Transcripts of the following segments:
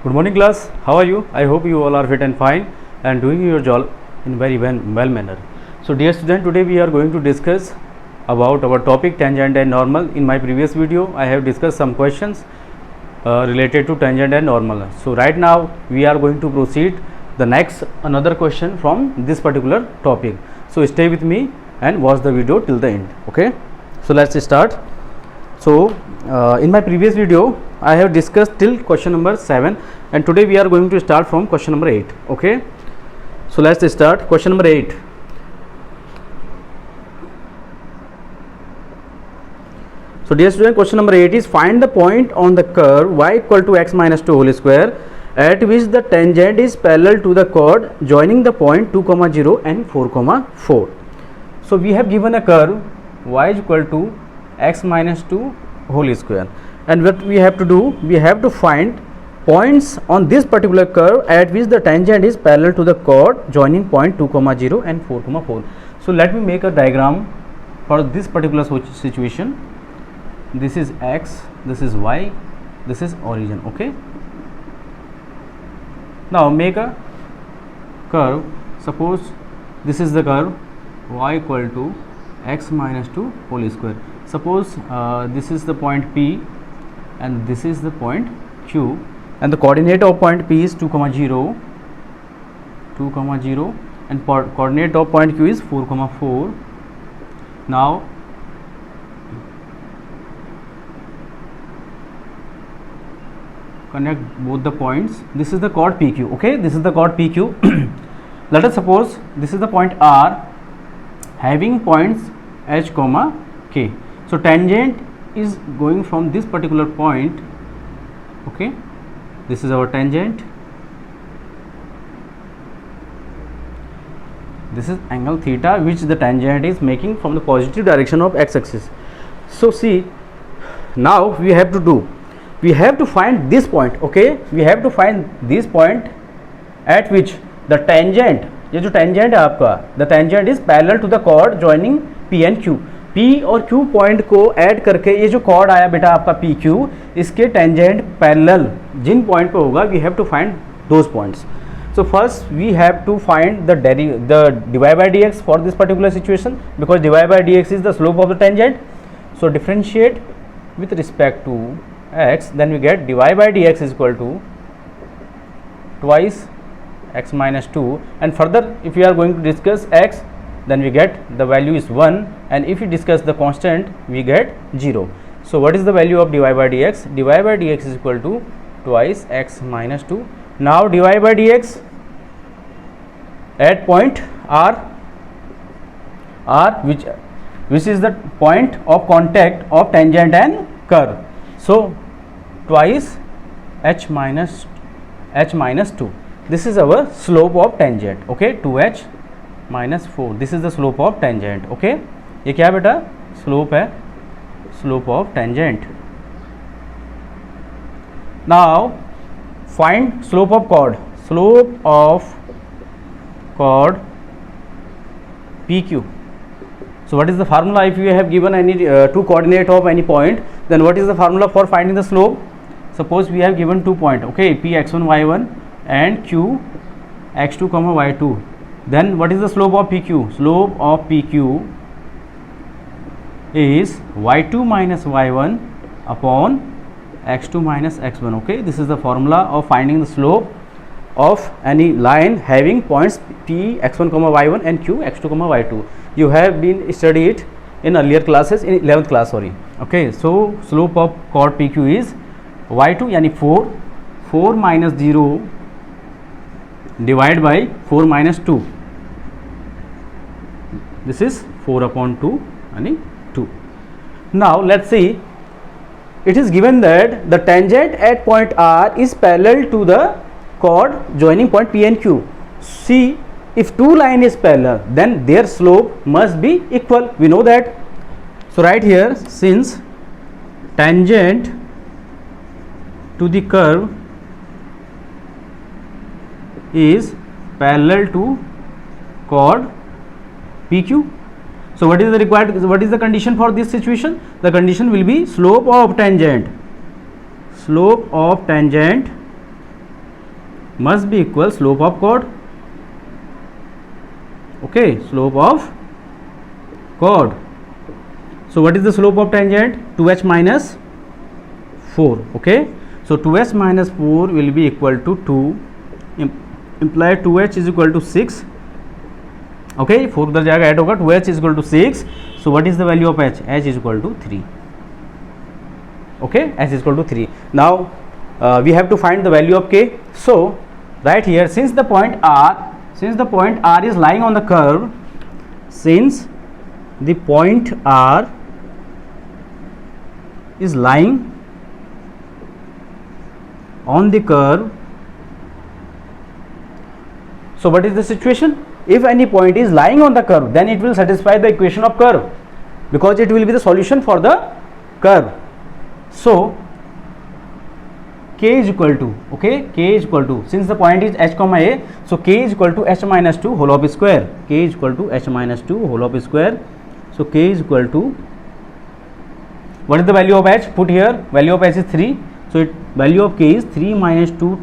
Good morning class, how are you? I hope you all are fit and fine and doing your job in very well manner. So dear student, today we are going to discuss about our topic tangent and normal. In my previous video I have discussed some questions related to tangent and normal. So right now we are going to proceed the next another question from this particular topic. So stay with me and watch the video till the end. Okay, so let's start. So in my previous video I have discussed till question number 7 and today we are going to start from question number 8. Okay, so let's start question number 8. So dear student, question number 8 is find the point on the curve y equal to x minus 2 whole square at which the tangent is parallel to the chord joining the point 2, 0 and 4, 4. So we have given a curve y is equal to x minus 2 whole square, and what we have to do, we have to find points on this particular curve at which the tangent is parallel to the chord joining point 2, 0 and 4, 4. So let me make a diagram for this particular situation. This is x, this is y, this is origin. Okay, now make a curve. Suppose this is the curve y equal to x minus 2 whole square. Suppose this is the point P and this is the point Q, and the coordinate of point P is 2, 0, and coordinate of point Q is 4, 4. Now connect both the points. This is the chord PQ. Okay, this is the chord PQ. Let us suppose this is the point R having points H, K. So tangent is going from this particular point. Okay, this is our tangent. This is angle theta which the tangent is making from the positive direction of x-axis. So see, now we have to do, we have to find this point. Okay, we have to find this point at which the tangent, ये जो tangent है आपका, the tangent is parallel to the chord joining P and Q. P और Q point को add करके ये जो cord आया बेटा आपका PQ, इसके टेंजेंट पैरेलल जिन पॉइंट पे होगा, we have to find those points. So first we have to find the dy by dx for this particular situation, because dy by dx is the slope of the tangent. So differentiate with respect to x, then we get dy by dx is equal to twice x minus 2, and further if we are going to discuss x, then we get the value is 1, and if we discuss the constant we get 0. So what is the value of dy by dx? Dy by dx is equal to twice x minus 2. Now dy by dx at point R which is the point of contact of tangent and curve. So twice h minus 2. This is our slope of tangent. Okay, 2h minus 4. This is the slope of tangent. Okay, ये क्या बेटा slope है, slope of tangent. Now find slope of chord. Slope of chord PQ. So what is the formula? If you have given any two coordinate of any point, then what is the formula for finding the slope? Suppose we have given 2 point. Okay, P x1 y1 and Q x2 y2. Then what is the slope of PQ? Slope of PQ is y2 minus y1 upon x2 minus x1. Okay, this is the formula of finding the slope of any line having points P x1 y1 and Q x2 y2. You have been studied in earlier classes, in 11th class, sorry. Okay, so slope of chord PQ is y2 यानी 4 minus 0 divided by 4 minus 2. This is 4 upon 2 and 2. Now let's see, it is given that the tangent at point R is parallel to the chord joining point P and Q. See, if two line is parallel, then their slope must be equal. We know that. So right here, since tangent to the curve is parallel to chord PQ, so what is the required, what is the condition for this situation? The condition will be slope of tangent must be equal slope of chord. Okay, slope of chord. So what is the slope of tangent? 2h minus 4. Okay, so 2h minus 4 will be equal to 2, imply 2h is equal to 6. Okay, 4 उधर जाएगा, add होगा, 2h is equal to 6. So what is the value of h? h is equal to 3. Okay, h is equal to 3. Now we have to find the value of k. So right here, since the point r is lying on the curve, since the point r is lying on the curve, so what is the situation? If any point is lying on the curve, then it will satisfy the equation of curve, because it will be the solution for the curve. So k is equal to, okay, k is equal to, since the point is h comma a, so k is equal to h minus 2 whole of square. K is equal to h minus 2 whole of square. So k is equal to, what is the value of h? Put here, value of h is 3. So value of k is 3 minus 2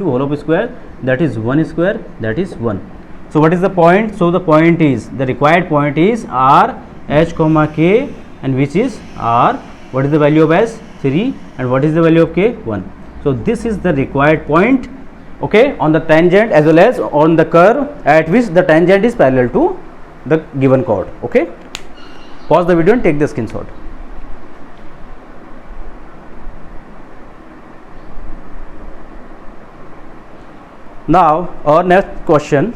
whole of square, that is 1 square, that is 1. So what is the point? So the point is, the required point is r h comma k, and which is r, what is the value of s? 3, and what is the value of k? 1. So this is the required point, okay, on the tangent as well as on the curve at which the tangent is parallel to the given chord. Okay, pause the video and take the screenshot. Now our next question,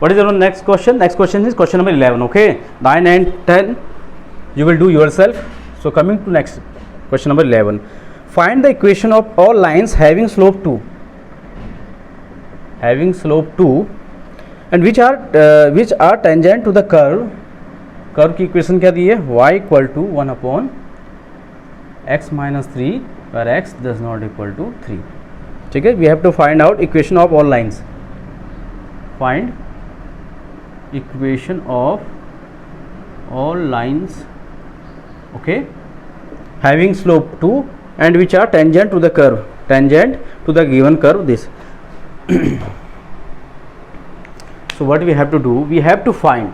what is your next question? Next question is question number 11. Okay, 9 and 10 you will do yourself. So coming to next question number 11, find the equation of all lines having slope 2, and which are tangent to the curve. Curve की equation क्या दी है? y equal to 1 upon x minus 3, where x does not equal to 3. ठीक है, we have to find out equation of all lines. Find equation of all lines, okay, having slope 2 and which are tangent to the curve, tangent to the given curve, this. So what we have to do? We have to find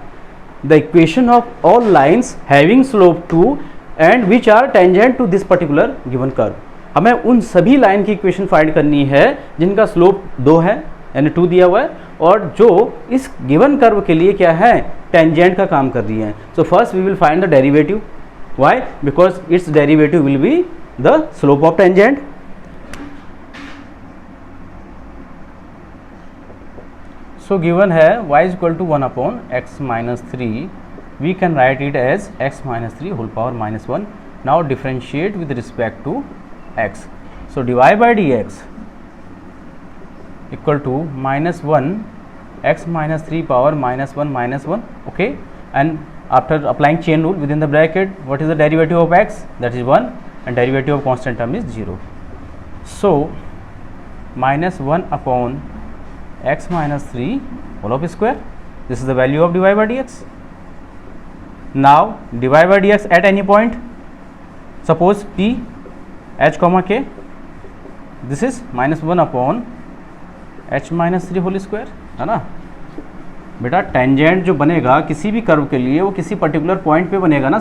the equation of all lines having slope 2 and which are tangent to this particular given curve. हमें उन सभी line की equation find करनी है जिनका slope 2 है, यानी 2 दिया हुआ है, और जो इस गिवन कर्व के लिए क्या है? टेंजेंट का काम कर रही है. So first we will find the derivative. Why? Because it's derivative will be the slope of tangent. So given है y is equal to 1 upon x minus 3. We can write it as x minus 3 whole power minus 1. Now differentiate with respect to x. So divide by d x equal to minus 1 x minus 3 power minus 1, okay, and after applying chain rule within the bracket, what is the derivative of x? That is 1, and derivative of constant term is 0. So minus 1 upon x minus 3 whole of square, this is the value of dy by dx. Now dy by dx at any point, suppose p h comma k, this is minus 1 upon h minus 3 whole square, है ना बेटा. Tangent जो बनेगा किसी भी curve के लिए वो किसी पर्टिकुलर पॉइंट पे बनेगा ना,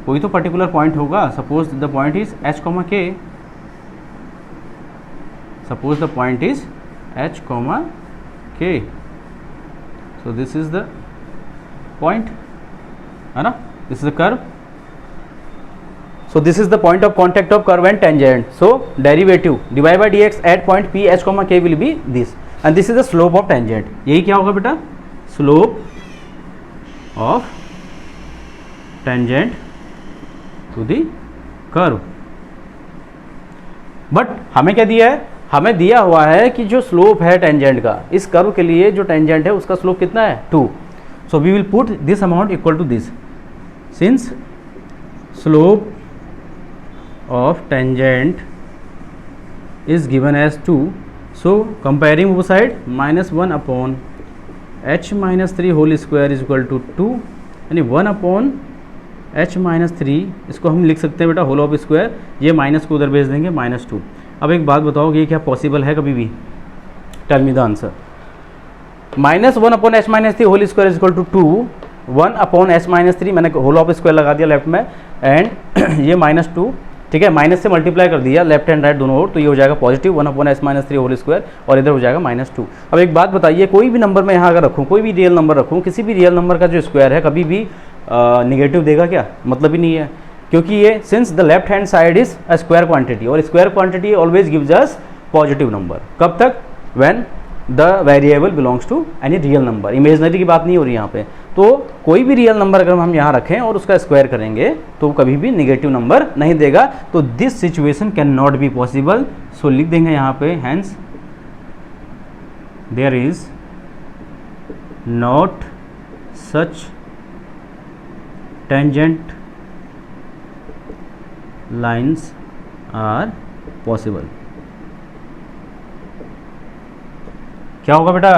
कोई तो पर्टिकुलर पॉइंट होगा. Suppose the point is h comma k, suppose the point is h comma k. So this is the point, है ना, this is the curve. So this is the point of contact of curve and tangent. So derivative dy by dx at point p h comma k will be this, and this is the slope of tangent. यही क्या होगा बेटा? Slope of tangent to the curve. But हमें क्या दिया है? हमें दिया हुआ है कि जो स्लोप है टेंजेंट का इस कर्व के लिए, जो टेंजेंट है उसका स्लोप कितना है? 2. So we will put this amount equal to this. Since slope of tangent is given as 2, so comparing वो side -1 upon h minus 3 whole square is equal to 2, यानी 1 अपॉन h माइनस 3, इसको हम लिख सकते हैं बेटा होल ऑफ स्क्वायर, ये minus को उधर भेज देंगे -2। अब एक बात बताओ कि ये क्या पॉसिबल है कभी भी? Tell me the answer. -1 upon h minus 3 whole square is equal to 2, 1 upon h minus 3 मैंने होल ऑफ स्क्वायर लगा दिया लेफ्ट में, एंड ये -2, ठीक है, माइनस से मल्टीप्लाई कर दिया लेफ्ट एंड राइट दोनों ओर, तो ये हो जाएगा positive 1 upon h minus 3 whole square, और इधर हो जाएगा -2। अब एक बात बताइए, कोई भी नंबर मैं यहाँ अगर रखूँ, कोई भी रियल नंबर रखूँ, किसी भी रियल नंबर का जो स्क्वायर है कभी भी निगेटिव देगा क्या? मतलब ही नहीं है, क्योंकि ये since the left hand side is a square quantity, और square quantity always gives us positive number. कब तक? When the variable belongs to any real number, imaginary की बात नहीं हो रही यहाँ पे। तो कोई भी रियल नंबर अगर हम यहाँ रखें और उसका स्क्वायर करेंगे तो कभी भी निगेटिव नंबर नहीं देगा, तो this situation can not be possible. So लिख देंगे यहाँ पे, hence there is not such tangent lines are possible. क्या होगा बेटा?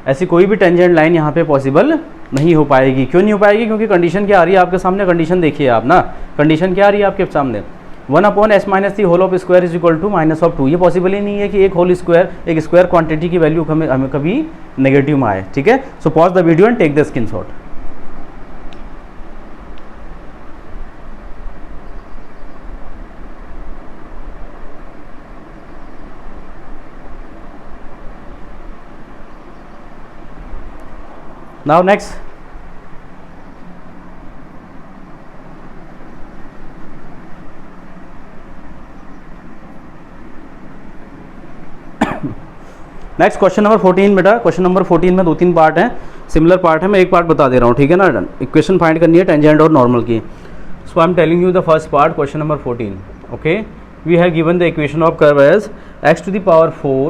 ऐसी कोई भी टेंजेंट लाइन यहाँ पे पॉसिबल नहीं हो पाएगी। क्यों नहीं हो पाएगी? क्योंकि कंडीशन क्या आ रही है आपके सामने, कंडीशन देखिए आप ना, कंडीशन क्या आ रही है आपके सामने, 1 upon h minus 3 whole of square is equal to -2। ये पॉसिबल ही नहीं है कि एक होल स्क्वायर, एक स्क्वायर क्वांटिटी की वैल्यू हमें कभी नेगेटिव में आए, ठीक है। So pause the video and take the screenshot. Now next, next question number 14 बेटा। क्वेश्चन नंबर 14 में 2-3 पार्ट हैं, सिमिलर पार्ट है, मैं एक पार्ट बता दे रहा हूँ, ठीक है ना। इक्वेशन फाइंड करनी है टेंजेंट और नॉर्मल की। So I am telling you the first part, question number 14। Okay, we have given the equation of curve as x to the power 4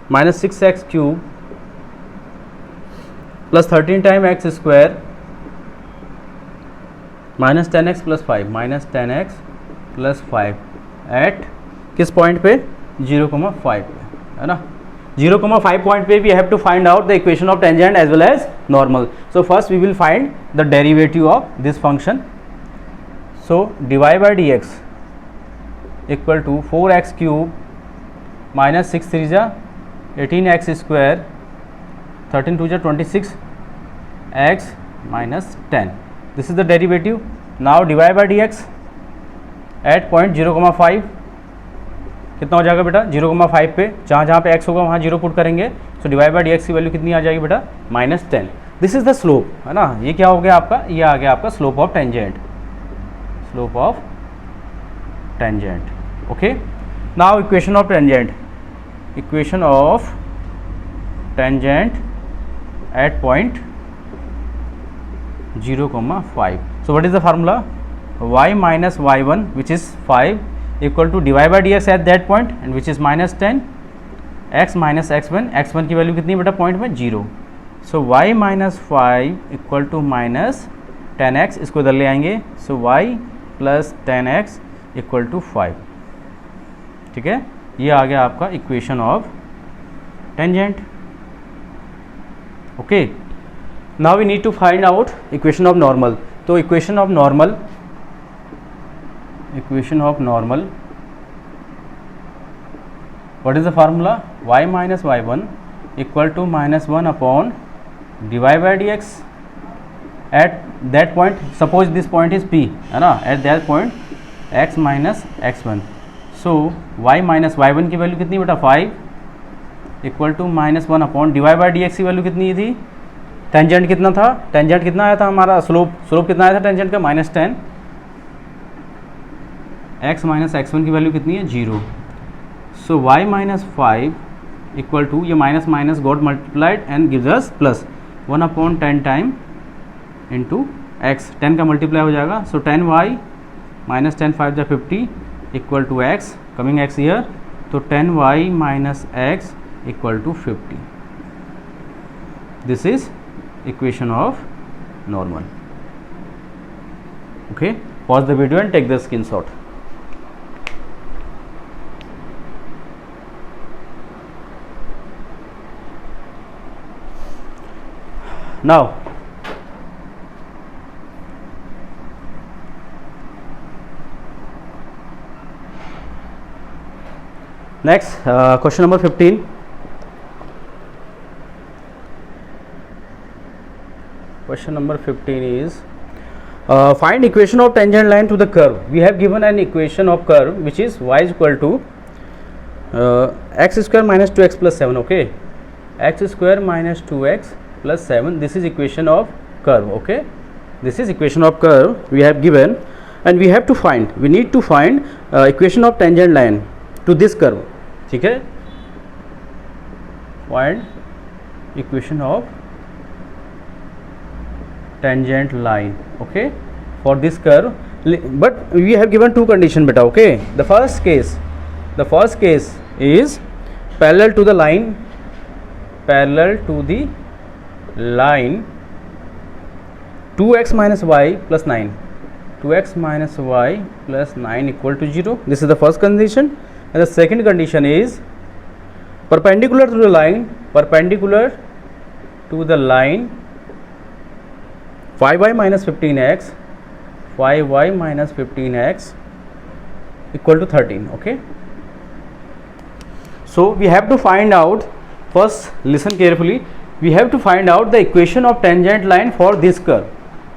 minus 6x cube plus 13 time x square minus 10x plus 5 minus 10x plus 5 at किस point पे? 0,5 पे, है ना। 0,5 point पे we have to find out the equation of tangent as well as normal. So first we will find the derivative of this function. So dy by dx equal to 4x cube minus 6 3 जा 18x square 13 2 जा 26x minus 10. This is the derivative. Now divide by dx at point 0,5 कितना हो जाएगा बेटा? 0,5 पे जहाँ जहाँ पे x होगा वहाँ 0 पुट करेंगे। सो डिवाइड बाई dx की वैल्यू कितनी आ जाएगी बेटा? -10. दिस इज द स्लोप, है ना। ये क्या हो गया आपका? ये आ गया आपका slope of tangent, slope of tangent. Okay, now equation of tangent, equation of tangent at point 0,5. So what is the formula? y minus y1 which is 5 equal to divide by dx at that point and which is -10, x minus x1, x1 की value कितनी बेटा? Point में 0. So y minus 5 equal to minus 10x, इसको इधर ले आएंगे। So y plus 10x equal to 5, ठीक है। ये आ गया आपका equation of tangent. Okay, now we need to find out equation of normal. तो equation of normal, what is the formula? y minus y1 equal to -1 upon divide by dx at that point, suppose this point is p, है ना, at that point x minus x1. So y minus y1 की value कितनी बेटा? 5 equal to -1 upon divide by dx की value कितनी थी? Tangent कितना था? टेंजेंट कितना आया था हमारा? स्लोप कितना आया था टेंजेंट का? -10. x माइनस x1 की वैल्यू कितनी है? 0. सो y माइनस 5 इक्वल टू, ये minus minus got multiplied and gives us plus 1 upon 10 time into x, 10 का मल्टीप्लाई हो जाएगा। सो 10y माइनस 10 5 जा 50 equal to x, coming x here, तो 10y minus x equal to 50. This is equation of normal. Okay, pause the video and take the screenshot. Now next, question number 15. Question number 15 is find equation of tangent line to the curve. We have given an equation of curve which is y is equal to x square minus 2x plus 7. Okay, x square minus 2x plus 7. This is equation of curve. Okay, this is equation of curve we have given, and we have to find, we need to find equation of tangent line to this curve. ठीक है, find equation of tangent line, okay, for this curve. But we have given two condition beta. Okay, the first case is parallel to the line 2x minus y plus 9, 2x minus y plus 9 equal to 0. This is the first condition. And the second condition is perpendicular to the line 5y minus 15x, 5y minus 15x equal to 13. Okay, so we have to find out, first listen carefully, we have to find out the equation of tangent line for this curve.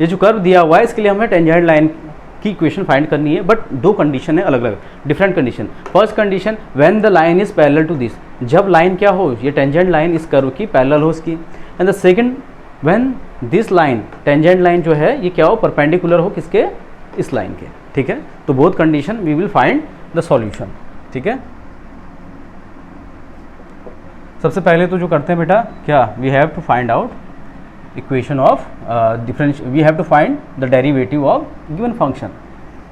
ये जो curve दिया हुआ है इसके लिए हमें tangent line की equation find करनी है, बट दो कंडीशन है अलग अलग, different condition. First condition when the line is parallel to this, जब लाइन क्या हो, ये टेंजेंट लाइन इस कर्व की पैरेलल हो इसकी. And the second when this line, tangent line जो है ये क्या हो, परपेंडिकुलर हो किसके, इस लाइन के. ठीक है, तो both condition we will find the solution. ठीक है, सबसे पहले तो जो करते हैं बेटा क्या, we have to find out equation of differential, we have to find the derivative of given function.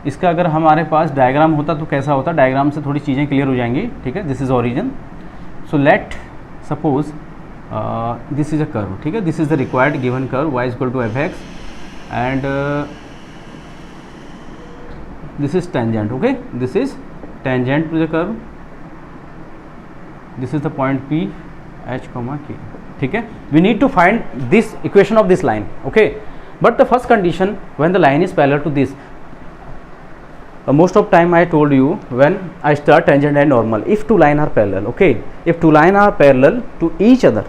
इसका अगर हमारे पास डायग्राम होता तो कैसा होता, डायग्राम से थोड़ी चीज़ें क्लियर हो जाएंगी. ठीक है, this is origin. So let suppose this is a curve. ठीक है, this is the required given curve y is equal to f x and this is tangent. Okay, this is tangent to the curve. This is the point P H, K. ठीक है, we need to find this equation of this line. Okay, but the first condition when the line is parallel to this, most of time I told you when I start tangent and normal, if two line are parallel, okay, if two line are parallel to each other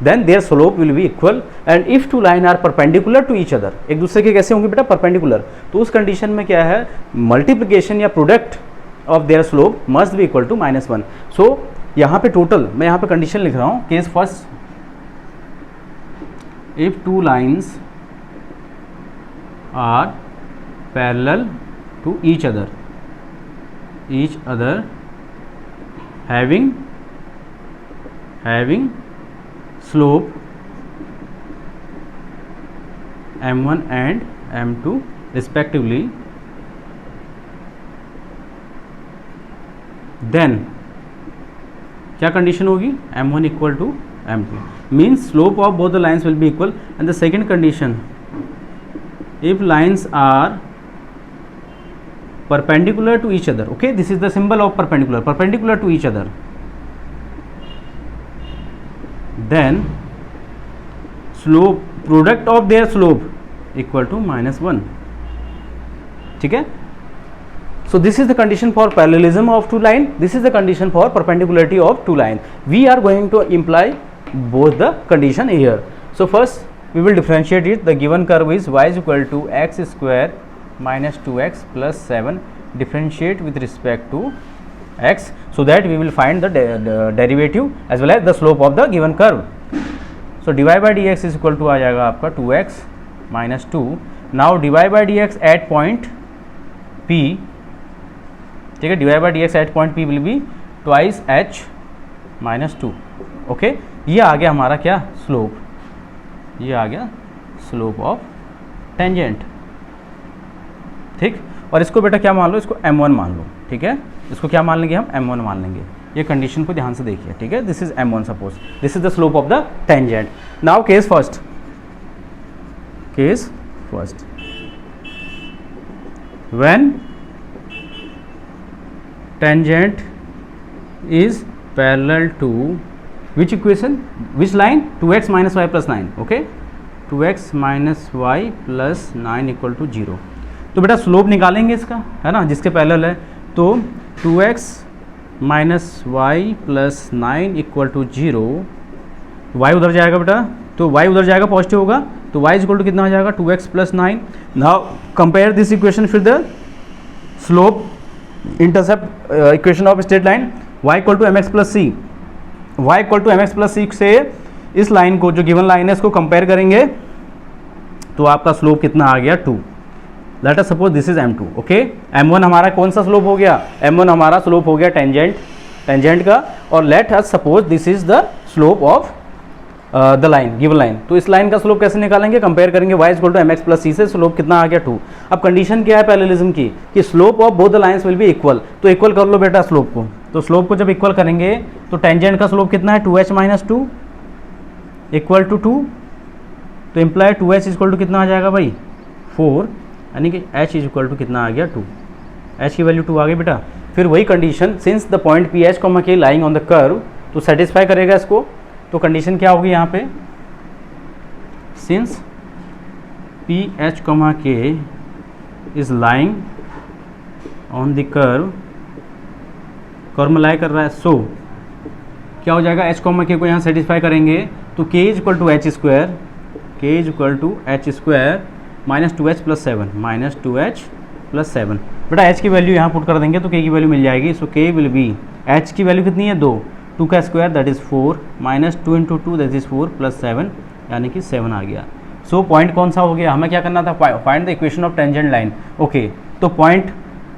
then their slope will be equal, and if two line are perpendicular to each other, एक दूसरे के कैसे होंगे बेटा, perpendicular, तो उस condition में क्या है, मल्टीप्लिकेशन या product of their slope must be equal to -1. So यहाँ पे टोटल, मैं यहाँ पे कंडीशन लिख रहा हूँ, case first, if two lines are parallel to each other having slope m1 and m2 respectively, then क्या कंडीशन होगी, m1 equal to m2 means slope of both the lines will be equal. And the second condition, if lines are perpendicular to each other, okay, this is the symbol of perpendicular to each other, then slope, product of their slope equal to -1. ठीक है, so this is the condition for parallelism of two line, this is the condition for perpendicularity of two line. We are going to imply both the condition here. So first we will differentiate it. The given curve is y is equal to x square minus 2x plus 7. Differentiate with respect to x so that we will find the derivative as well as the slope of the given curve. So dy by dx is equal to आ जाएगा आपका 2x minus 2. Now dy by dx at point P, ठीक है, dy by dx at point P will be twice h minus 2. Okay, ये आ गया हमारा क्या, slope, ये आ गया स्लोप ऑफ टेंजेंट. ठीक, और इसको बेटा क्या मान लो, इसको m1 मान लो. ठीक है, इसको क्या मान लेंगे हम, m1 मान लेंगे. ये कंडीशन को ध्यान से देखिए. ठीक है, this is m1, suppose this is the slope of the tangent. Now case first, when tangent is parallel to which equation, which line, 2x minus y plus 9. okay, 2x minus y plus 9 equal to 0। तो बेटा slope निकालेंगे इसका, है ना, जिसके parallel है। तो 2x minus y plus 9 equal to 0, y उधर जाएगा बेटा, तो वाई उधर जाएगा, पॉजिटिव होगा, तो y इक्वल टू कितना हो जाएगा 2x plus 9। Now compare this equation फिर the slope intercept equation of straight line, y equal to mx plus C, y equal to mx plus C से इस लाइन को, जो गिवन लाइन है, इसको कंपेयर करेंगे तो आपका स्लोप कितना आ गया 2। Let us suppose this is m2, okay. m1 हमारा कौन सा स्लोप हो गया, m1 हमारा स्लोप हो गया टेंजेंट का, और let us suppose this is the slope of the line, given line. तो इस लाइन का स्लोप कैसे निकालेंगे, कंपेयर करेंगे y equal to mx plus C से, स्लोप कितना आ गया 2। अब कंडीशन क्या है पैरेललिज्म की, कि slope of both the lines will be equal, तो इक्वल कर लो बेटा स्लोप को। तो स्लोप को जब इक्वल करेंगे तो टेंजेंट का स्लोप कितना है 2h माइनस 2 इक्वल टू 2, तो इम्प्लाई 2h इक्वल टू कितना आ जाएगा भाई 4, यानी कि h इज इक्वल टू कितना आ गया 2, h की वैल्यू 2 आ गई बेटा। फिर वही condition, since the point P H comma के लाइंग ऑन द कर्व, तो सेटिस्फाई करेगा इसको। तो कंडीशन क्या होगी यहाँ पे, सिंस पी एच कॉमा के is lying on the curve, curve में लाई कर रहा है, सो क्या हो जाएगा, h कॉमा के को यहाँ सेटिस्फाई करेंगे तो k is equal to h square, k is equal to h square minus 2h plus 7, minus 2h plus 7। बेटा h की वैल्यू यहाँ पुट कर देंगे तो k की वैल्यू मिल जाएगी। सो k विल बी, h की वैल्यू कितनी है 2, 2 का square that is 4, minus 2 into 2 that is 4 plus 7, यानी कि 7 आ गया। सो पॉइंट कौन सा हो गया, हमें क्या करना था, find the equation of tangent line. Okay, तो पॉइंट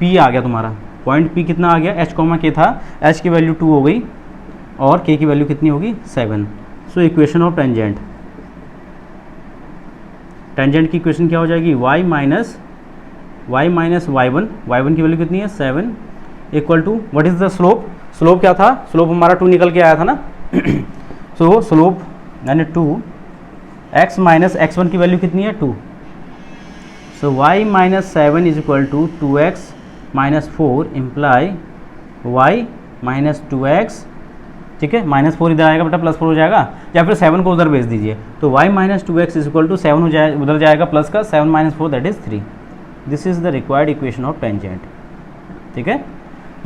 P आ गया तुम्हारा, पॉइंट P कितना आ गया, h कॉमा k था, h की वैल्यू 2 हो गई और k की वैल्यू कितनी होगी 7। So equation of tangent, tangent की इक्वेशन क्या हो जाएगी, y माइनस y1, y1 की वैल्यू कितनी है 7 equal to what is the slope, slope क्या था, स्लोप हमारा 2 निकल के आया था ना। सो स्लोप यानी 2, x माइनस x1 की वैल्यू कितनी है 2, so y minus 7 is equal to 2x minus 4 imply y minus 2x, ठीक है, माइनस 4 इधर आएगा बेटा, प्लस 4 हो जाएगा, या फिर 7 को उधर भेज दीजिए, तो y minus 2x is equal to 7 हो जाए, उधर जाएगा प्लस का, 7 minus 4 that is 3। This is the required equation of tangent, ठीक है।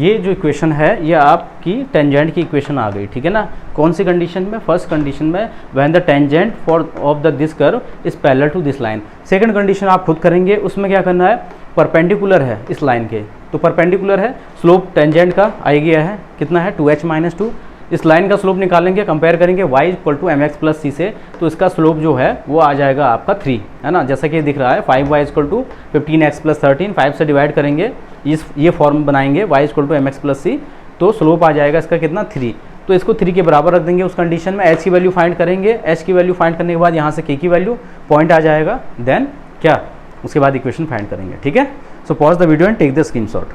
ये जो इक्वेशन है ये आपकी टेंजेंट की इक्वेशन आ गई, ठीक है ना। कौन सी कंडीशन में, फर्स्ट कंडीशन में, when the tangent for of the this curve is parallel to this line. Second condition आप खुद करेंगे, उसमें क्या करना है, परपेंडिकुलर है इस लाइन के, तो परपेंडिकुलर है, स्लोप टेंजेंट का आ गया है कितना है 2h माइनस 2, इस लाइन का स्लोप निकालेंगे, कंपेयर करेंगे y equal to mx plus C से, तो इसका स्लोप जो है वो आ जाएगा आपका 3, है ना, जैसा कि दिख रहा है 5y equal to 15x plus 13, 5 से डिवाइड करेंगे, ये फॉर्म बनाएंगे y equal to mx plus C, तो स्लोप आ जाएगा इसका कितना 3। तो इसको 3 के बराबर रख देंगे उस कंडीशन में, h की वैल्यू फाइंड करेंगे, h की वैल्यू फाइंड करने के बाद यहाँ से k की वैल्यू, पॉइंट आ जाएगा, देन क्या, उसके बाद इक्वेशन फाइंड करेंगे, ठीक है। So pause the video and take the screenshot.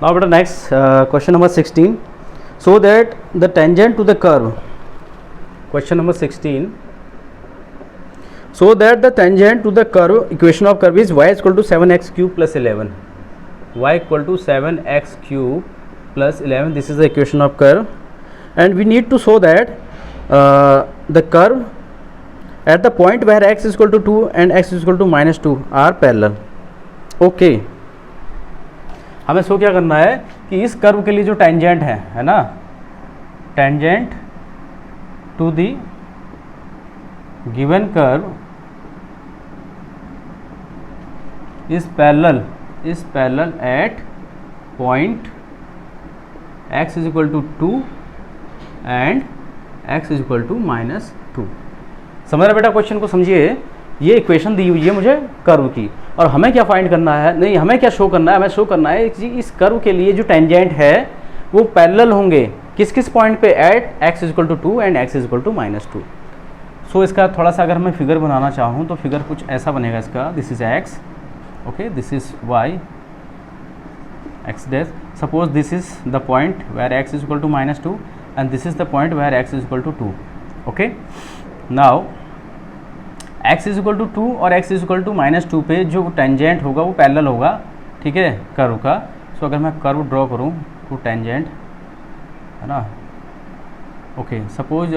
Now better next question number 16. So that the tangent to the curve, question number 16. So that the tangent to the curve, equation of curve is y is equal to 7x cube plus 11. Y equal to 7x cube plus 11. This is the equation of curve, and we need to show that the curve at the point where x is equal to 2 and x is equal to minus 2 are parallel. Okay. हमें सो क्या करना है कि इस curve के लिए जो tangent है ना, tangent to the given curve is parallel at point x is equal to 2 and x is equal to minus 2। समझ रहे बेटा, क्वेश्चन को समझिए, ये इक्वेशन दी हुई है मुझे कर्व की, और हमें क्या फाइंड करना है, नहीं हमें क्या शो करना है, हमें शो करना है कि इस कर्व के लिए जो टेंजेंट है वो पैरेलल होंगे किस किस पॉइंट पे, at x is equal to 2 and x is equal to minus 2। So इसका थोड़ा सा अगर मैं फिगर बनाना चाहूँ तो फिगर कुछ ऐसा बनेगा इसका, this is x, okay, this is y x dash. Suppose this is the point where x is equal to -2 and this is the point where x is equal to 2. Okay, now x is equal to 2 और x is equal to -2 पे जो tangent होगा वो parallel होगा, ठीक है, curve का. So अगर मैं कर्व ड्रॉ करूँ टू टेंजेंट, है ना, ओके, सपोज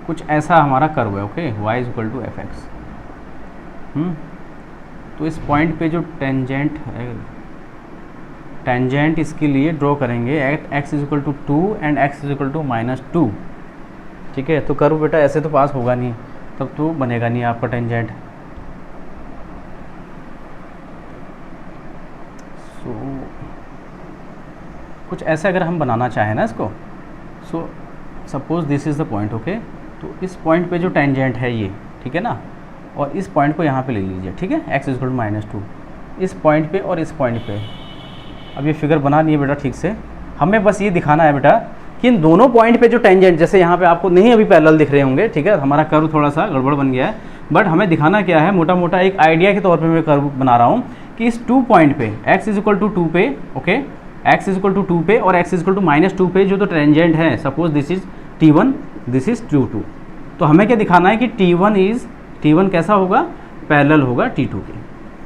कुछ ऐसा हमारा कर्व है, okay, y is equal to fx. तो इस पॉइंट पे जो टेंजेंट है, टेंजेंट इसके लिए ड्रॉ करेंगे at x is equal to 2 and x is equal to -2. ठीक है, तो कर्व बेटा ऐसे तो पास होगा नहीं, तब तो बनेगा नहीं आपका टेंजेंट. सो कुछ ऐसे अगर हम बनाना चाहें ना इसको, so suppose this is the point, okay, तो इस पॉइंट पे जो टेंजेंट है ये, ठीक है ना, और इस पॉइंट को यहाँ पे ले लीजिए, ठीक है, x इज इक्वल टू -2 इस पॉइंट पे और इस पॉइंट पे. अब ये फिगर बना नहीं है बेटा ठीक से, हमें बस ये दिखाना है बेटा कि इन दोनों पॉइंट पे जो टेंजेंट, जैसे यहाँ पे आपको नहीं अभी पैरेलल दिख रहे होंगे, ठीक है, हमारा कर्व थोड़ा सा गड़बड़ बन गया है, बट हमें दिखाना क्या है, मोटा मोटा एक आइडिया के तौर पे मैं कर्व बना रहा हूँ कि इस 2 पॉइंट पे x इज इक्वल टू 2 पे, okay, x is equal to 2 पे और x इज इक्वल टू -2 पे जो तो टेंजेंट है, suppose this is T1, this is T2. तो हमें क्या दिखाना है कि T1 कैसा होगा, पैरेलल होगा T2 के.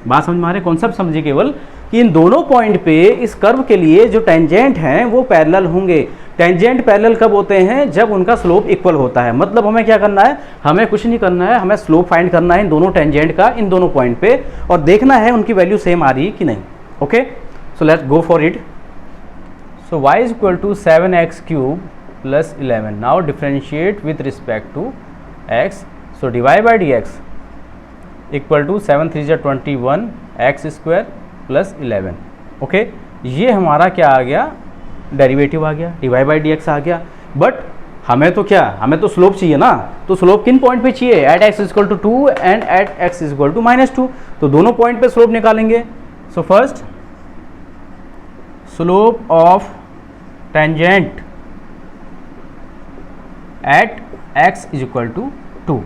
बात समझ में आ रही है, कॉन्सेप्ट समझिए केवल कि इन दोनों पॉइंट पे इस कर्व के लिए जो टेंजेंट हैं वो पैरेलल होंगे. टेंजेंट पैरेलल कब होते हैं, जब उनका स्लोप इक्वल होता है. मतलब हमें क्या करना है, हमें कुछ नहीं करना है, हमें स्लोप फाइंड करना है इन दोनों टेंजेंट का, इन दोनों पॉइंट पे, और देखना है उनकी वैल्यू सेम आ रही है कि नहीं. Okay, so let's go for it. So y is equal to 7x³ plus 11. Now differentiate with respect to x. So divide by dx equal to 7 3 जा 21 x² प्लस 11. ओके, ये हमारा क्या आ गया, डेरिवेटिव आ गया, डिवाइड बाई dx आ गया. But हमें तो क्या, हमें तो स्लोप चाहिए ना, तो स्लोप किन पॉइंट पे चाहिए, at x is equal to 2 and at x is equal to -2. तो दोनों पॉइंट पे स्लोप निकालेंगे. So first slope of tangent at x is equal to 2.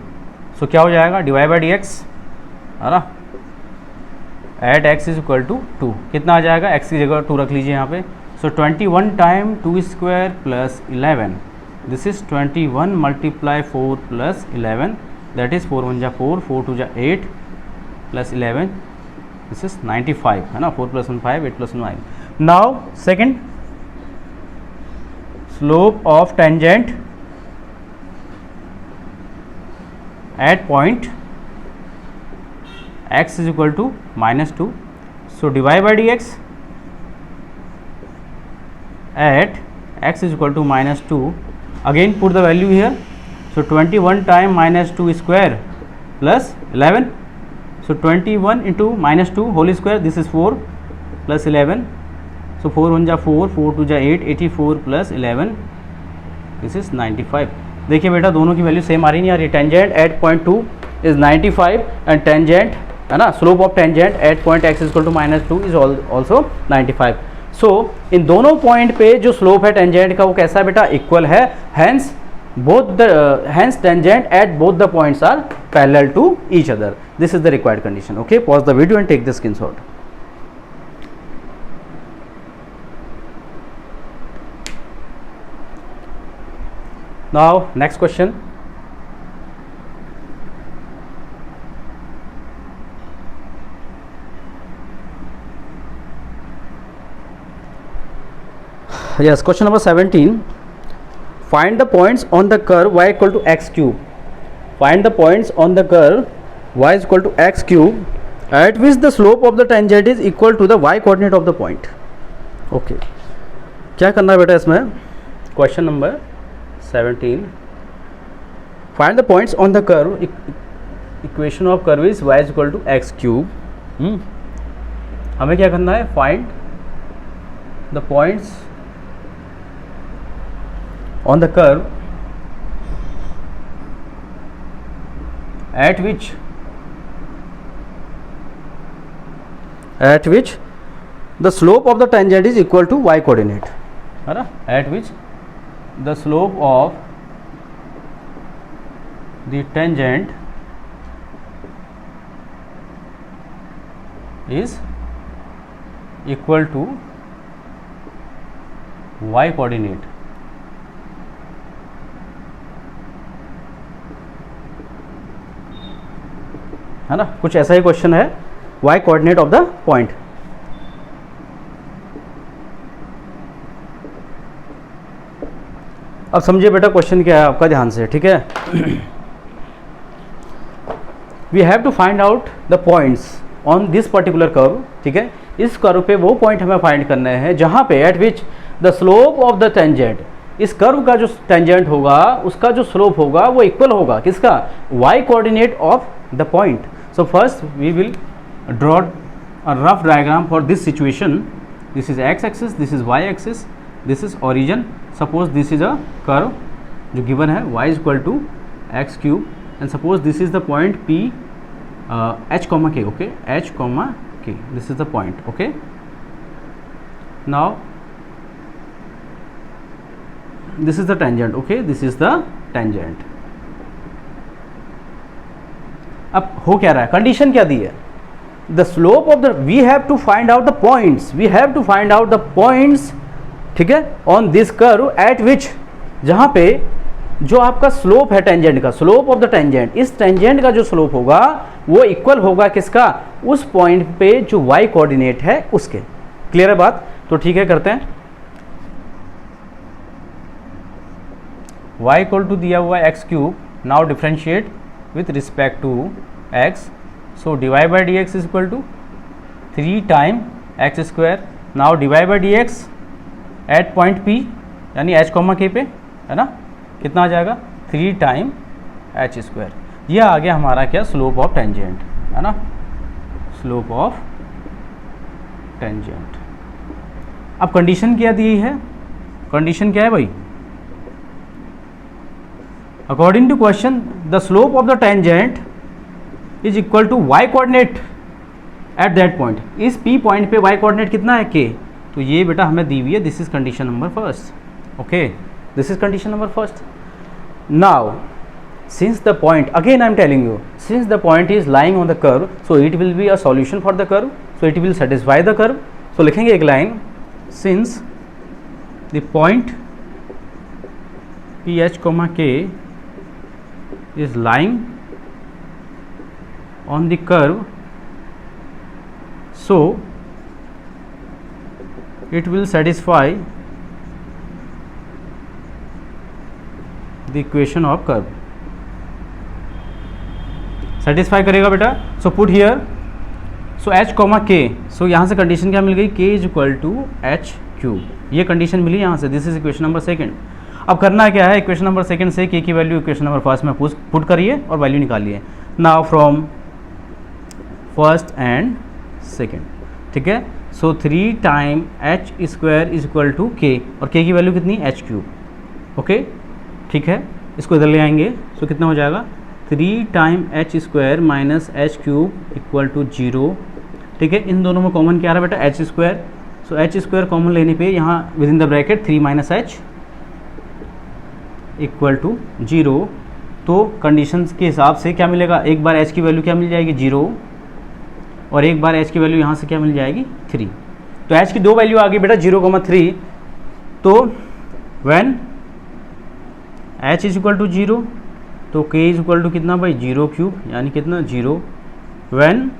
So क्या हो जाएगा, डिवाइड बाई dx, है ना, at x is equal to 2. कितना आ जाएगा, x की जगह 2 रख लीजिए यहाँ पे. सो 21 time 2² plus 11, this is 21 multiply 4 plus 11, that is 4 1 जा 4, 4 2 जा 8 प्लस 11, दिस इज 95, है ना, 4 plus 1 5, 8 plus 1 9. Now second slope of tangent at point x is equal to -2. So divide by dx at x is equal to -2. Again put the value here. So 21 time -2 square plus 11. So 21 into -2 whole square, this is 4 plus 11. So 4 1 जा 4, 4 2 जा 8, 84 plus 11, this is 95. देखिए बेटा दोनों की value same आ रही नहीं आ रही. Tangent at point 2 is 95 and tangent, है ना, slope of tangent at point x is equal to -2 is also 95. So इन दोनों पॉइंट पे जो स्लोप है टेंजेंट का वो कैसा है बेटा, इक्वल है. Hence hence tangent at both the points are parallel to each other. This is the required condition. Okay, pause the video and take the screenshot. Now next question. Yes, question number 17. Find the points on the curve y equal to x cube. Find the points on the curve y is equal to x cube at which the slope of the tangent is equal to the y coordinate of the point. Okay, क्या करना है बेटा इसमें, question number 17. Find the points on the curve. Equation of curve is y is equal to x cube. हमें क्या करना है, find the points on the curve at which the slope of the tangent is equal to y coordinate, है ना, at which the slope of the tangent is equal to y coordinate, है ना, कुछ ऐसा ही क्वेश्चन है, y coordinate of the point. अब समझिए बेटा क्वेश्चन क्या है आपका, ध्यान से, ठीक है। We have to find out the points on this particular curve, ठीक है। इस कर्व पे वो पॉइंट हमें फाइंड करने हैं जहाँ पे eight which the slope of the tangent, इस कर्व का जो टेंजेंट होगा उसका जो स्लोप होगा वो इक्वल होगा किसका, y coordinate of the point. So first we will draw a rough diagram for this situation. This is x axis, this is y axis, this is origin. Suppose this is a curve जो given है y is equal to x cube, and suppose this is the point p h comma k, okay, h comma k, this is the point, okay. Now this is the tangent, okay, this is the tangent. अब हो क्या रहा है, condition क्या दी है, the slope of the, we have to find out the points, we have to find out the points, ठीक है, on this curve at which, जहाँ पे जो आपका स्लोप है टेंजेंट का, स्लोप ऑफ द टेंजेंट, इस टेंजेंट का जो स्लोप होगा वो इक्वल होगा किसका, उस पॉइंट पे जो y कोऑर्डिनेट है उसके। क्लियर है बात, तो ठीक है करते हैं। y इक्वल टू दिया हुआ x cube, now differentiate with respect to x, so dy by d x is equal to 3 time x square. Now dy by d x at point p यानी h कॉमा k पे, है ना, कितना आ जाएगा 3 time h square. यह आ गया हमारा क्या, स्लोप ऑफ टेंजेंट, है ना, स्लोप ऑफ टेंजेंट। अब कंडीशन क्या दी है, कंडीशन क्या है भाई, according to question the slope of the tangent is equal to y coordinate at that point. इस p पॉइंट पे y कोऑर्डिनेट कितना है k, तो ये बेटा हमें दी हुई है, this is condition number first, okay, this is condition number first. Now since the point, again I am telling you, since the point is lying on the curve, so it will be a solution for the curve, so it will satisfy the curve. So लिखेंगे एक line, since the point ph comma k is lying on the curve, so it will satisfy the equation of curve, satisfy करेगा बेटा। So put here, so h comma k, so यहाँ से condition क्या मिल गई, k is equal to h cube, ये condition मिली यहाँ से, this is equation number second. अब करना क्या है, इक्वेशन नंबर सेकंड से k की वैल्यू इक्वेशन नंबर फर्स्ट में पुट करिए और वैल्यू निकालिए। Now from first and second, ठीक है, so 3 time h square is equal to k, और k की वैल्यू कितनी, एच क्यूब, ओके, ठीक है, इसको इधर ले आएंगे, सो कितना हो जाएगा 3 time h square minus h cube equal to 0, ठीक है। इन दोनों में कॉमन क्या आ रहा है बेटा, h square, so H square common लेने पे यहाँ within the bracket 3 minus h equal to 0, तो कंडीशन के हिसाब से क्या मिलेगा, एक बार एच की वैल्यू क्या मिल जाएगी 0, और एक बार एच की वैल्यू यहाँ से क्या मिल जाएगी 3, तो एच की दो वैल्यू आ गई बेटा 0,3, तो when h is equal to 0, तो k इज इक्वल टू कितना भाई 0 क्यूब, यानी कितना 0, when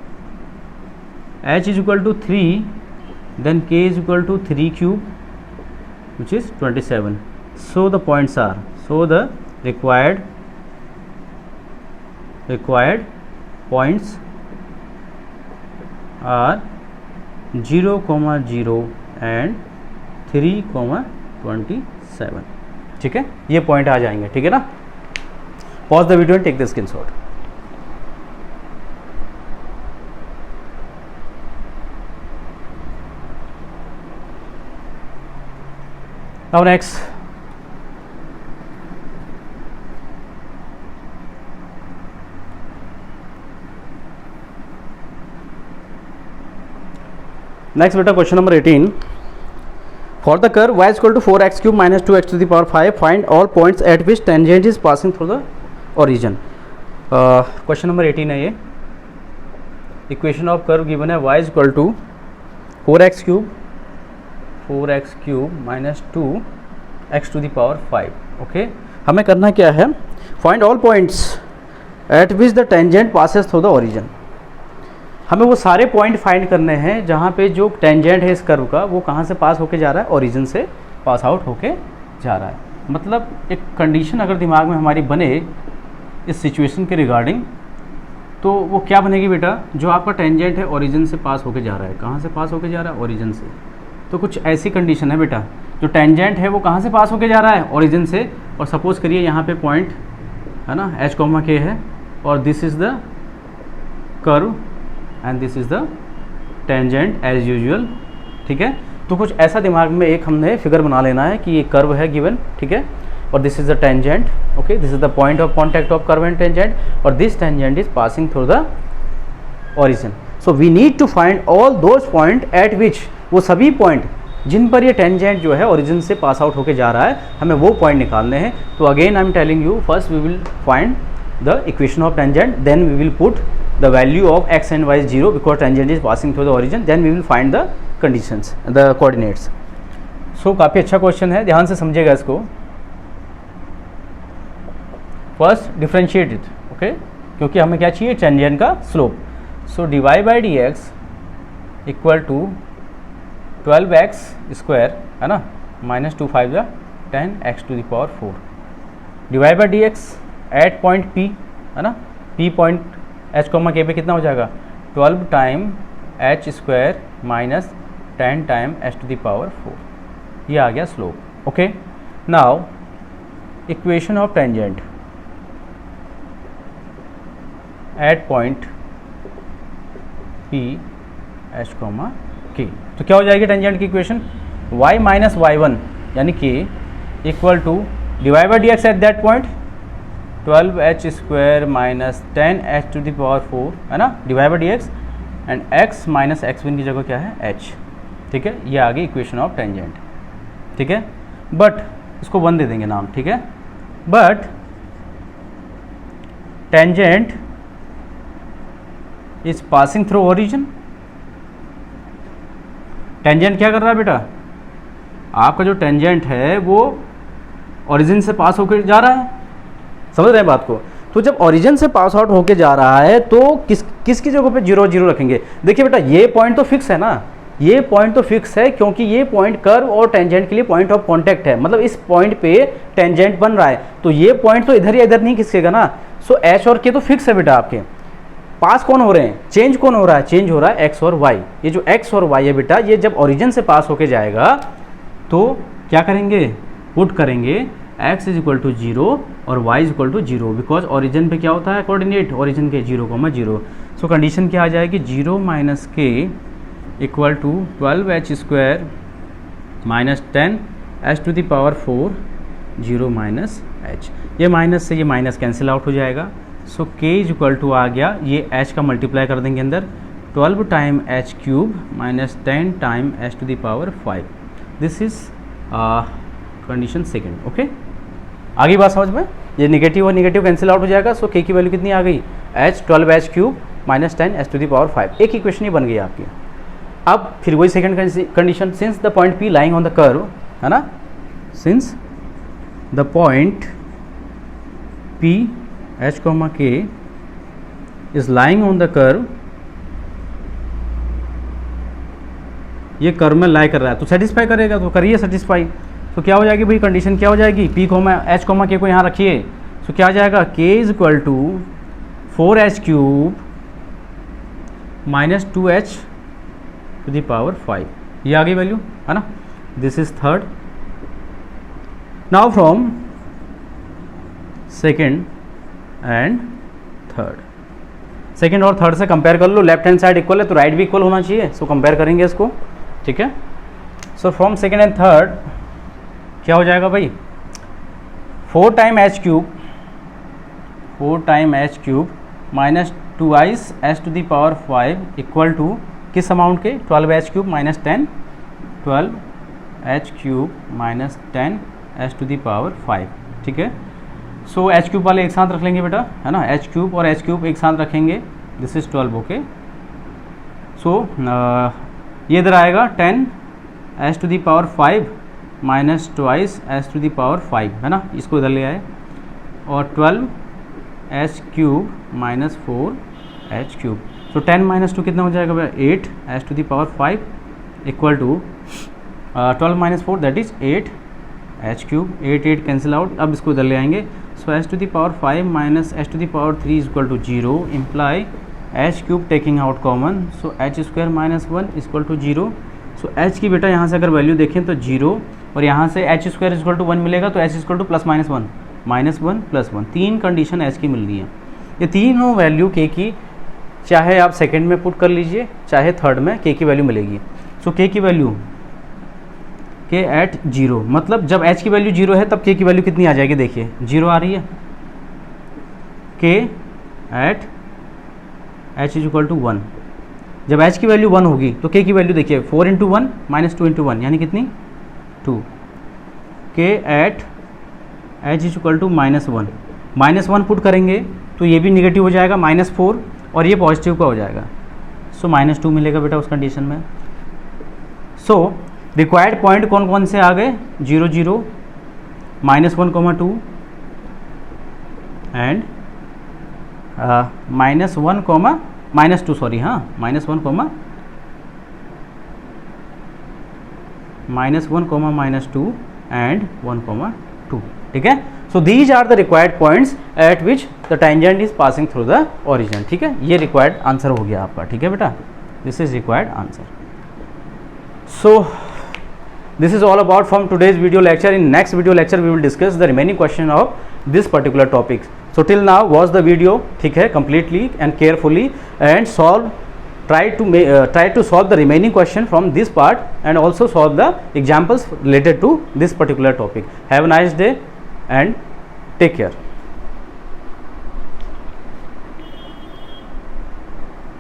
h is equal to 3, then k is equal to 3 cube which is 27। So the points are, so the required points are 0,0 and 3,27, ठीक है, ये point आ जाएंगे, ठीक है ना। Pause the video and take the screenshot. Now next, बेटा question number 18, for the curve y is equal to 4x cube minus 2x to the power 5, find all points at which tangent is passing through the origin. Question number 18 है ये, equation of curve given है y is equal to 4x cube 4x³ minus 2x to the power 5। Okay, हमें करना क्या है, find all points at which the tangent passes through the origin. हमें वो सारे पॉइंट फाइंड करने हैं जहाँ पे जो टेंजेंट है इस कर्व का वो कहाँ से पास होके जा रहा है, ओरिजिन से पास आउट होके जा रहा है। मतलब एक कंडीशन अगर दिमाग में हमारी बने इस सिचुएशन के रिगार्डिंग, तो वो क्या बनेगी बेटा, जो आपका टेंजेंट है ओरिजिन से पास होके जा रहा है। कहाँ से पास होके जा रहा है, ओरिजिन से। तो कुछ ऐसी कंडीशन है बेटा, जो टेंजेंट है वो कहाँ से पास होके जा रहा है, ओरिजिन से। और सपोज करिए यहाँ पे पॉइंट है ना h, k है, और this is the curve and this is the tangent as usual. ठीक है, तो कुछ ऐसा दिमाग में एक हमने फिगर बना लेना है कि ये कर्व है गिवन, ठीक है, और this is the tangent. Okay, this is the point of contact of curve and tangent, और this tangent is passing through the origin. So we need to find all those point at which, वो सभी point जिन पर ये tangent जो है origin से pass out होके जा रहा है, हमें वो पॉइंट निकालने हैं। तो again I am telling you, first we will find the equation of tangent, then we will put the value of x and y is 0 because tangent is passing through the origin, then we will find the conditions, the coordinates. So काफ़ी अच्छा question है, ध्यान से समझिएगा इसको। First differentiate it, okay, क्योंकि हमें क्या चाहिए, टेंजेंट का slope. So dy by dx equal to 12x square है ना माइनस 2 5 या 10x to the power 4 dy by dx at point P है ना, P पॉइंट h, k पे कितना हो जाएगा, 12 time h square minus 10 time h to the power 4। ये आ गया slope. Okay, now equation of tangent at point P h, k। तो क्या हो जाएगी टेंजेंट की इक्वेशन, y माइनस y1 यानी k equal to dy by dx at that point 12h square minus 10h to the power 4 है ना, divide by dx, and x minus x1 की जगह क्या है, h। ठीक है, ये आ गई इक्वेशन ऑफ टेंजेंट। ठीक है, बट इसको 1 दे देंगे नाम, ठीक है, but tangent is passing through origin. Tangent क्या कर रहा है बेटा, आपका जो टेंजेंट है वो ओरिजिन से पास होकर जा रहा है, समझ रहे हैं बात को। तो जब ओरिजिन से पास आउट होके जा रहा है तो किसकी जगह पे 0 0 रखेंगे। देखिए बेटा, ये पॉइंट तो फिक्स है ना, ये पॉइंट तो फिक्स है क्योंकि ये पॉइंट कर्व और टेंजेंट के लिए पॉइंट ऑफ कांटेक्ट है, मतलब इस पॉइंट पे टेंजेंट बन रहा है, तो ये पॉइंट तो इधर या इधर नहीं खिसकेगा ना। सो h और k तो फिक्स है बेटा। आपके पास कौन हो रहे हैं, चेंज कौन हो रहा है, चेंज हो रहा है x और y। ये जो x और y है बेटा, ये जब ओरिजिन से पास होके जाएगा तो क्या करेंगे, पुट करेंगे x इज इक्वल टू 0 और y is equal to 0, because origin पे क्या होता है कोऑर्डिनेट, ओरिजिन के 0,0। सो कंडीशन क्या आ जाएगी, 0 minus k equal to 12h square minus 10h to the power 4 0 minus h। ये माइनस से ये माइनस कैंसिल आउट हो जाएगा। So k is equal to आ गया, ये h का मल्टीप्लाई कर देंगे अंदर, 12 time h cube minus 10 time h to the power 5। This is condition second. Okay, आगे बात समझ में, ये निगेटिव और निगेटिव कैंसिल आउट हो जाएगा। सो k की वैल्यू कितनी आ गई, h 12h cube minus 10h to the power 5। एक इक्वेशन ही बन गई आपकी। अब फिर वही second condition, since the point P lying on the curve है ना, since the point P h, k is lying on the curve, ये कर्व में लाई कर रहा है तो सेटिस्फाई करेगा, तो करिए सेटिस्फाई। तो क्या हो जाएगी भाई, कंडीशन क्या हो जाएगी, P, h, k को यहाँ रखिए। तो क्या आ जाएगा, k is equal to 4h cube minus 2h to the power 5। ये आ गई वैल्यू है ना, this is third. Now from second and third, second और थर्ड से कंपेयर कर लो, लेफ्ट हैंड साइड इक्वल है तो राइट भी इक्वल होना चाहिए। सो कंपेयर करेंगे इसको, ठीक है। So from second and third क्या हो जाएगा भाई, 4 time h cube minus 2h to the power 5 equal to किस अमाउंट के, 12h cube minus 10, 12h cube minus 10h to the power 5। ठीक है, सो h क्यूब वाले एक साथ रख लेंगे बेटा, है ना, h क्यूब और h क्यूब एक साथ रखेंगे, दिस इज 12। ओके, सो ये इधर आएगा 10 h to the power 5 minus twice h to the power 5 है ना, इसको इधर ले आए, और 12 h cube minus 4 h cube. So 10 minus 2 कितना हो जाएगा भैया, 8 h to the power 5 equal to 12 minus 4 that is 8 h cube. 8 cancel out, अब इसको इधर ले आएंगे। So h to the power 5 minus H to the power 3 is equal to 0 imply H cube taking out common, so H square minus 1 is equal to 0। So H की बेटा यहाँ से अगर वैल्यू देखें तो 0, और यहाँ से H square is equal to 1 मिलेगा, तो H is equal to plus minus 1 minus 1 plus 1। 3 condition H की मिल रही है। ये तीनों वैल्यू के की, चाहे आप सेकेंड में पुट कर लीजिए चाहे थर्ड में, के की वैल्यू मिलेगी। सो के की वैल्यू के एट 0, मतलब जब एच की वैल्यू 0 है तब के की वैल्यू कितनी आ जाएगी, देखिए 0 आ रही है। K at H is equal to 1, जब एच की वैल्यू 1 होगी तो के की वैल्यू देखिए 4 इंटू 1 माइनस 2 इंटू 1 यानी कितनी 2। K at H is equal to minus 1, minus 1 put करेंगे तो ये भी निगेटिव हो जाएगा माइनस 4, और ये पॉजिटिव का हो जाएगा। सो माइनस 2 मिलेगा बेटा उस कंडीशन में। सो रिक्वायर्ड पॉइंट कौन कौन से आ गए, 0 0 minus 1,2 and minus 1 minus 2, sorry हाँ, माइनस 1 माइनस 1 माइनस 2 एंड 1,2, ठीक है। So these are the required points at which the tangent is passing through the origin, ठीक है। ये रिक्वायर्ड आंसर हो गया आपका, ठीक है बेटा, this is required answer. So this is all about from today's video lecture. In next video lecture we will discuss the remaining question of this particular topic. So till now watch the video, ठीक है, completely and carefully, and solve, try to solve the remaining question from this part, and also solve the examples related to this particular topic. Have a nice day and take care.